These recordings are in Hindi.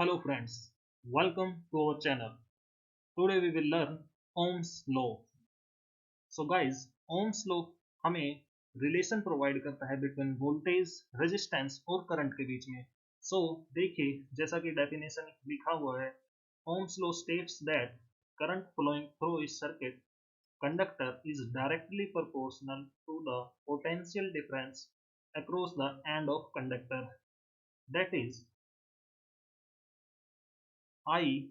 Hello friends, welcome to our channel. Today we will learn Ohm's law. So guys, Ohm's law हमें रिलेशन प्रोवाइड करता है बिटवीन वोल्टेज, रेजिस्टेंस और करंट के बीच में. So देखिए, जैसा कि डेफिनेशन लिखा हुआ है, Ohm's law states that current flowing through a circuit conductor is directly proportional to the potential difference across the end of conductor. That is, I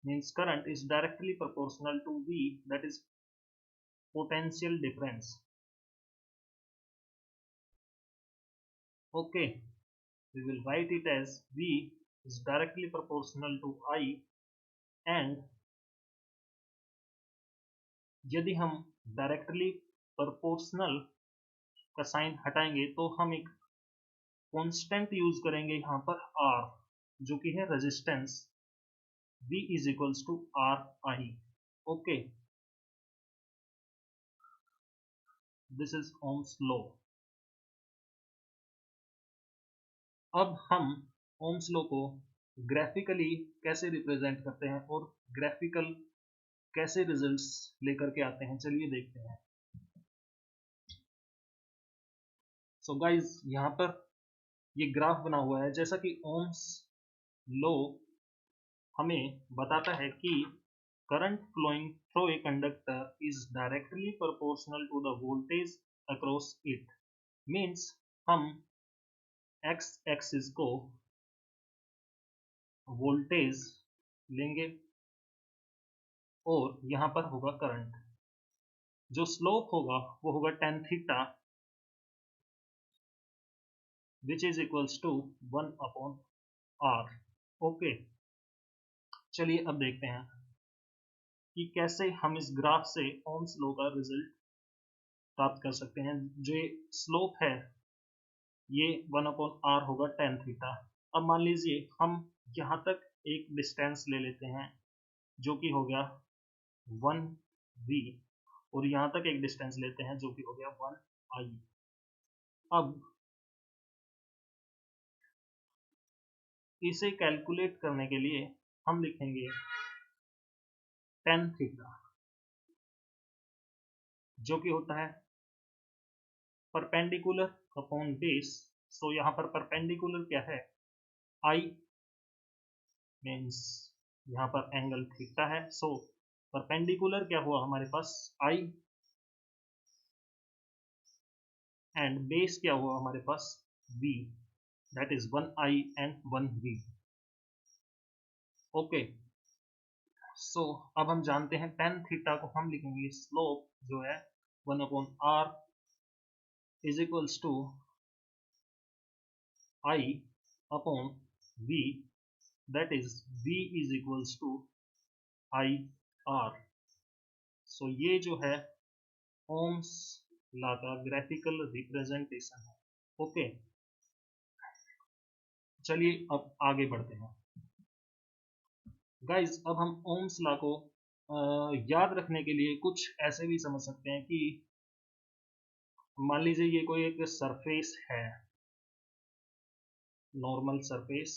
means current is directly proportional to V, that is potential difference. Okay, we will write it as V is directly proportional to I, and यदि हम डायरेक्टली प्रोपोर्शनल का साइन हटाएंगे तो हम एक कांस्टेंट यूज करेंगे यहाँ पर R, जो कि है resistance. V is equals to RI. Okay, this is Ohm's law. अब हम ओम्स लॉ को ग्राफिकली कैसे रिप्रेजेंट करते हैं और ग्राफिकल कैसे रिजल्ट्स लेकर के आते हैं, चलिए देखते हैं. सो गाइस, यहाँ पर ये ग्राफ बना हुआ है. जैसा कि ओम्स लॉ हमें बताता है कि current flowing through a conductor is directly proportional to the voltage across it. Means हम एक्स एक्सिस को वोल्टेज लेंगे और यहाँ पर होगा करंट. जो स्लोप होगा वो होगा tan theta, which is equals to 1/r. Okay, चलिए अब देखते हैं कि कैसे हम इस ग्राफ से ओम्स लॉ का रिजल्ट प्राप्त कर सकते हैं. जो स्लोप है ये 1/r होगा tan थीटा. अब मान लीजिए हम यहाँ तक एक डिस्टेंस ले लेते हैं जो कि हो गया 1v, और यहाँ तक एक डिस्टेंस लेते हैं जो कि हो गया 1i. अब इसे कैलकुलेट करने के लिए हम लिखेंगे tan थीटा, जो कि होता है परपेंडिकुलर अपॉन बेस. सो यहाँ पर परपेंडिकुलर क्या है, I मीन्स यहाँ पर एंगल थीटा है. सो परपेंडिकुलर क्या हुआ हमारे पास I, एंड बेस क्या हुआ हमारे पास V, that is 1i and 1v. Okay, so अब हम जानते हैं tan थीटा को हम लिखेंगे स्लोप जो है 1/r is equals to I upon V, that is V is equals to IR. So ये जो है ओम्स लॉ का ग्राफिकल रिप्रेजेंटेशन है. ओके, चलिए अब आगे बढ़ते हैं. गाइज, अब हम ओम्स लॉ को याद रखने के लिए कुछ ऐसे भी समझ सकते हैं कि मान लीजिए ये कोई एक सरफेस है, नॉर्मल सरफेस.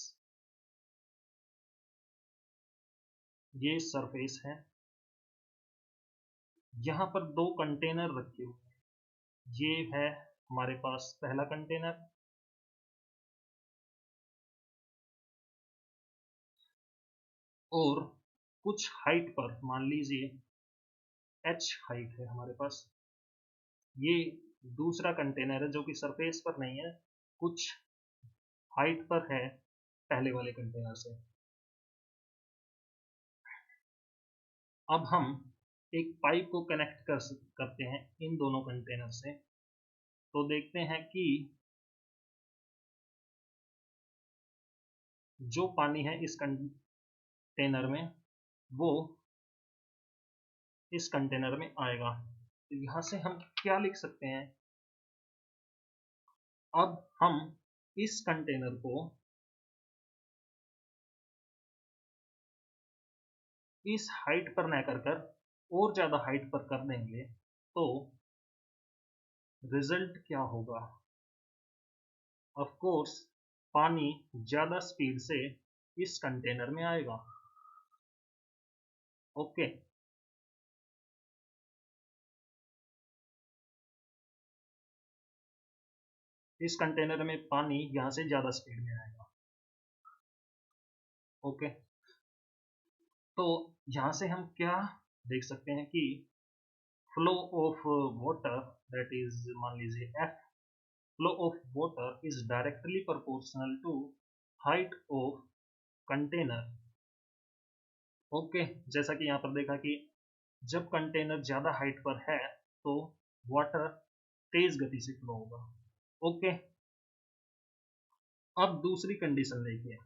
ये सरफेस है, यहाँ पर दो कंटेनर रखे हुए हैं. ये है हमारे पास पहला कंटेनर, और कुछ हाइट पर मान लीजिए h हाइट है हमारे पास. ये दूसरा कंटेनर है जो कि सरफेस पर नहीं है, कुछ हाइट पर है पहले वाले कंटेनर से. अब हम एक पाइप को कनेक्ट करते हैं इन दोनों कंटेनर से. तो देखते हैं कि जो पानी है इस कंटेनर में वो इस कंटेनर में आएगा. तो यहाँ से हम क्या लिख सकते हैं, अब हम इस कंटेनर को इस हाइट पर न कर और ज्यादा हाइट पर कर देंगे तो रिजल्ट क्या होगा. ऑफ कोर्स पानी ज्यादा स्पीड से इस कंटेनर में आएगा। ओके, इस कंटेनर में पानी यहां से ज्यादा स्पीड में आएगा। ओके, तो यहां से हम क्या देख सकते हैं कि flow of water, that is मान लीजिए F, flow of water is directly proportional to height of container. Okay, जैसा कि यहाँ पर देखा कि जब कंटेनर ज्यादा हाइट पर है तो वाटर तेज गति से फ्लो होगा। ओके, अब दूसरी कंडीशन देखिए।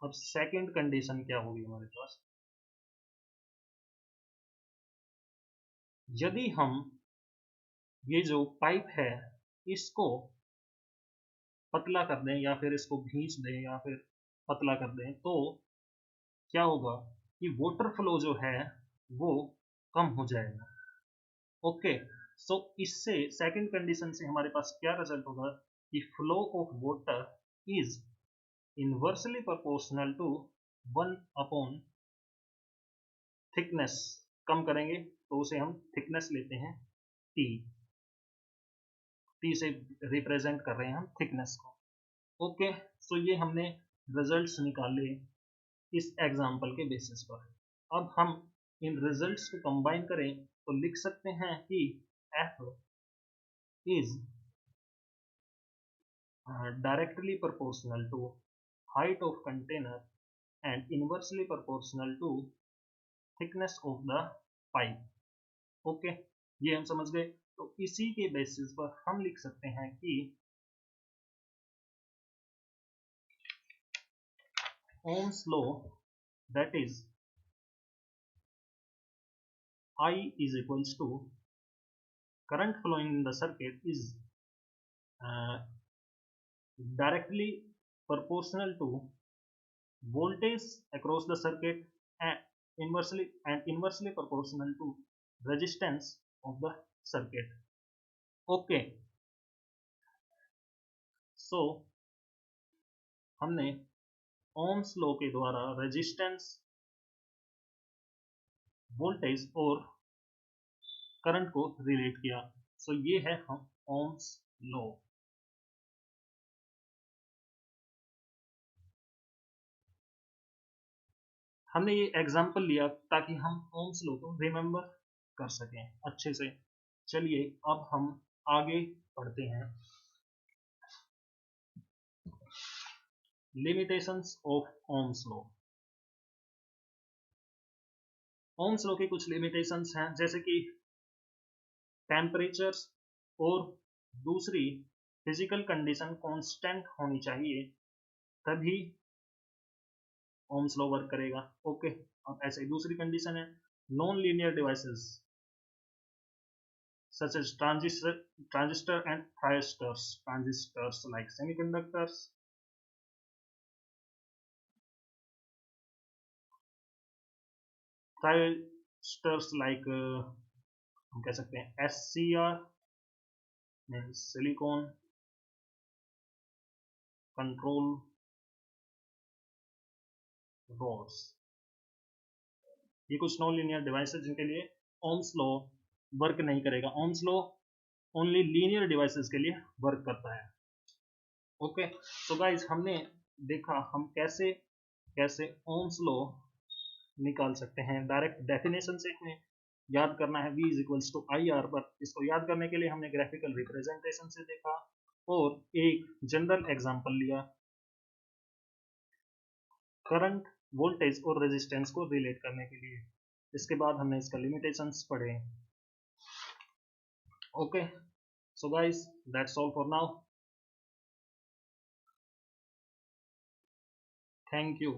अब सेकंड कंडीशन क्या होगी हमारे पास, यदि हम ये जो पाइप है इसको पतला कर दें या फिर इसको खींच दें या फिर पतला कर दें तो क्या होगा कि वाटर फ्लो जो है वो कम हो जाएगा। ओके, सो इससे सेकंड कंडीशन से हमारे पास क्या रिजल्ट होगा कि flow of water is inversely proportional to 1 upon thickness. कम करेंगे तो उसे हम थिकनेस लेते हैं टी, टी से रिप्रेजेंट कर रहे हैं हम थिकनेस को। ओके, सो ये हमने रिजल्ट्स निकाले इस एग्जाम्पल के बेसिस पर। अब हम इन रिजल्ट्स को कंबाइन करें तो लिख सकते हैं कि F is directly proportional to height of container and inversely proportional to thickness of the pipe. Okay, ये हम समझ गए। तो इसी के बेसिस पर हम लिख सकते हैं कि Ohm's law, that is I is equals to current flowing in the circuit is uh, directly proportional to voltage across the circuit and inversely proportional to resistance of the circuit. Okay, so हमने ओम्स लॉ के द्वारा रेजिस्टेंस, वोल्टेज और करंट को रिलेट किया। सो ये है हम ओम्स लॉ। हमने ये एग्जांपल लिया ताकि हम ओम्स लॉ को रिमेम्बर कर सकें अच्छे से। चलिए अब हम आगे पढ़ते हैं। Limitations of Ohm's law. Ohm's law की कुछ लिमिटेशंस हैं, जैसे कि टेम्परेचर्स और दूसरी फिजिकल कंडीशन कांस्टेंट होनी चाहिए तभी ओम्स लॉ वर्क करेगा। ओके, अब ऐसे ही दूसरी कंडीशन है non linear devices such as transistor and thyristors, transistors like semiconductors, thyristors like हम कह सकते हैं SCR means silicon control rods। ये कुछ नॉन लीनियर डिवाइसेस जिनके लिए ओम्स लॉ वर्क नहीं करेगा। Ohm's law only linear devices के लिए वर्क करता है। ओके, सो गाइस हमने देखा हम कैसे कैसे ओम्स लॉ निकाल सकते हैं। डायरेक्ट डेफिनेशन से हमें याद करना है V is equals to I R, पर इसको याद करने के लिए हमने ग्राफिकल रिप्रेजेंटेशन से देखा और एक जनरल एग्जांपल लिया करंट, वोल्टेज और रेजिस्टेंस को रिलेट करने के लिए। इसके बाद हमने इसका लिमिटेशंस पढ़े। Okay, so guys that's all for now, thank you.